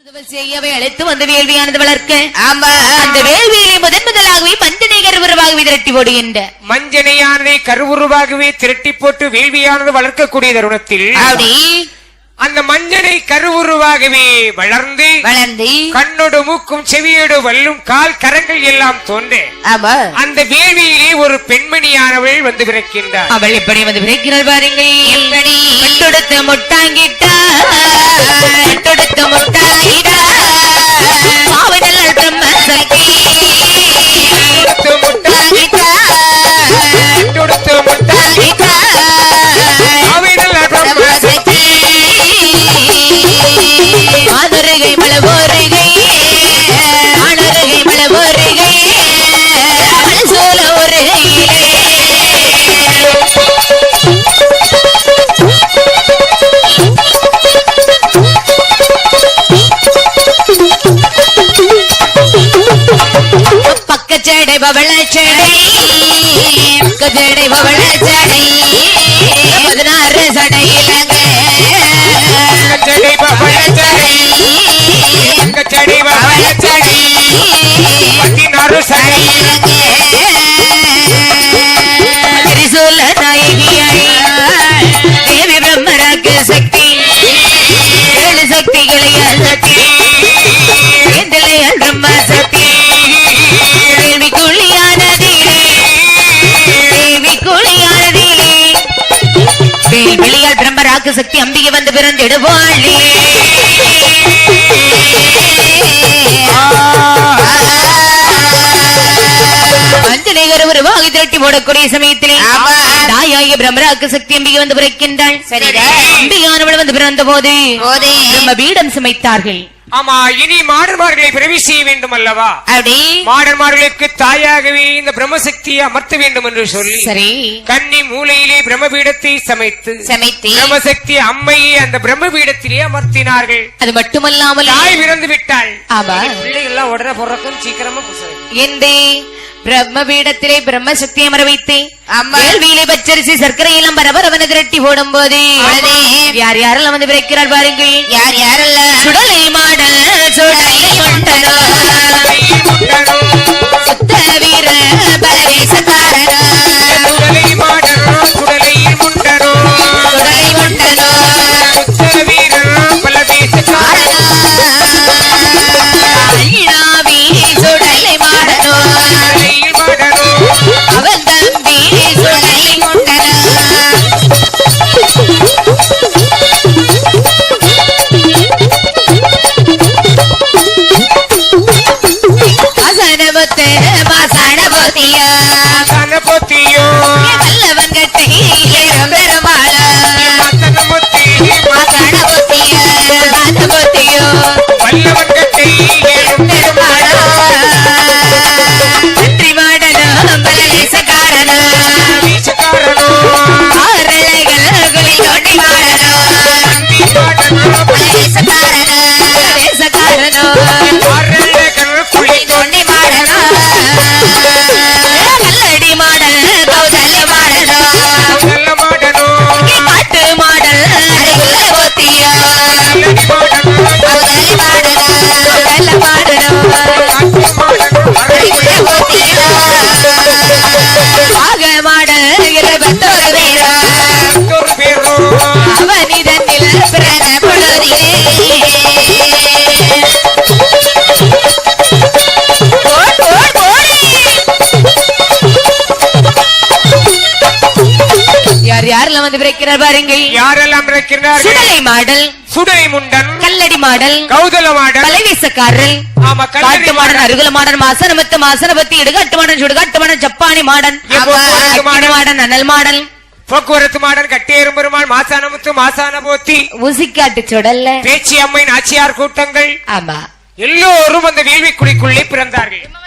செய்யவே அழைத்து வந்த வேள்வியானது வளர்க்க அந்த வேள்வியை முதலாகவே மஞ்சனை கருவுருவாகவே திரட்டி போடுகின்ற மஞ்சனையானதை கருவுருவாகவே திரட்டி போட்டு வேள்வியானது வளர்க்கக்கூடிய தருணத்தில் அந்த மஞ்சனை கருவுருவாகவே வளர்ந்து கண்ணோடு மூக்கும் செவியோடு வல்லும் கால் கரங்கள் எல்லாம் தோன்ற அந்த வேள்வியிலே ஒரு பெண்மணியானவள் வந்து பிறக்கின்றார். அவள் எப்படி வந்து பிறக்கிறாள் பாருங்கள். எப்படி தொடுத்த முட்டாங்கிட்டா தொடுத்த முட்டாங்கிட்டா பாவனல் பிரம்ம சக்தி முட்டாங்கிட்டா தொடுத்த முட்டாங்கிட்டா பாவனல் பிரம்ம சக்தி ஆனருகை மலவோருகை ஆனருகை மலவோருகை சோல ஒருகையிலே பக்கச்சடை பவளச்சடை பக்கச்சடை பவளச்சடை 16 சடையிலங்க கச்சடை பவளச்சடை கச்சடை பவளச்சடை 16 சடையிலங்க திரிசூல நாயகியாய் தேவி பிரம்மராக்கு சக்தி 7 சக்திகளை சக்தி பிரம்ம சக்தி தேவி குளியானதிலே தேவி குளியானதிலே வெளியால் பிரம்மராக்கு சக்தி அம்பிகை வந்து பிறந்திடுவாளே. மஞ்சனை கருவுருவாகி திரட்டி போடக்கூடிய சமயத்திலே தாயாகிய பிரம்மராக்கு சக்தி அம்பிகை வந்து பிறக்கின்றாள். அம்பிகானவள் வந்து பிறந்த போது பிரம்ம பீடம் சமைத்தார்கள். ஆமா, இனி மாடன்மார்களை பிறவி செய்ய வேண்டும் அல்லவா? மாடன்மார்களுக்கு தாயாகவே இந்த பிரம்மசக்தியை அமர்த்த வேண்டும் என்று சொல்லி சரி கன்னி மூலையிலே பிரம்மபீடத்தை சமைத்து பிரம்மசக்தி அம்மையை அந்த பிரம்மபீடத்திலே அமர்த்தினார்கள். அது மட்டுமல்லாமல் தாய் பிறந்து விட்டாள். பிள்ளைகள் உடனே பிறக்கும் சீக்கிரமா எந்தே பிரம்மபீடத்திலே பிரம்மசக்தி அமர வைத்து வேள்வியிலே பச்சரிசி சர்க்கரை எல்லாம் பரபரவன திரட்டி போடும் போது யார் யாரெல்லாம் வந்து பிறக்கிறாள் பாருங்கள். யார் யாரெல்லாம் சுடலை மாடல் சுடலை முண்டனோ சுத்த வீர பலவேசக்காரனோ சுடலை மாடனோ சுடலை முண்டனோ சுடலை முண்டனோ சுத்த வீர பலவேசக்காரனோ ஐயாவி சுடலை மாடனோ அவன் தம்பி சுடலை முண்டனோ மாசனமுத்து மாசனபோத்தியோ சனபோத்தியோ வல்லவன் கட்டை பெருமாளோ மாசனமுத்தி மாசனபோத்தியோ மாசனபோத்தியோ வல்லவன் கட்டை பெருமாளோ வெற்றி மாடனோ பலவேசக்காரனோ வீசக்காரனோ ஆரலைகள் குலி தோண்டி மாடனோ பலவேசக்காரனோ பலவேசக்காரனோ ஆரலைகள் குலி தோண்டி மாடனோ கல்லடி மாடல் கௌசல்ய மாடனோ நல்ல மாடனோ பாட்டு மாடல் அழகுல போத்தியோ நல்லடி மாடனோ கௌசல்ய மாடனோ கௌசல்ய மாடனோ காட்டு மாடனோ அழகுல போத்தியோ ஆக மாடல் 21 பேரோ ஒரு பேரோ அவனிதனில் பிறந்த பொழுதிலே யார் யாரெல்லாம் வந்து பிறக்கிறார் பாருங்கள். யாரெல்லாம் இருக்கிறார்கள்? சுடலை மாடல் சுடலை முண்டன் கல்லடி மாடல் கௌதல மாடன் பலவேசக்காரல் ஆமா காட்டு மாடன் அருகுல மாடன் மாசனமத்து மாசனபத்தி இடுகாட்டு மாடன் சுடுகாட்டு மாடன் ஜப்பானி மாடன் மாடன் அனல் மாடல் போக்குவரத்து மாடன் கட்டேறும் பெருமாள் மாசானமுத்து மாசான போத்தி ஊசிக்காட்டு சுடல்ல பேச்சி அம்மை நாச்சியார் கூட்டங்கள் ஆமா எல்லோரும் அந்த வேள்விக்குழிக்குள்ளே பிறந்தார்கள்.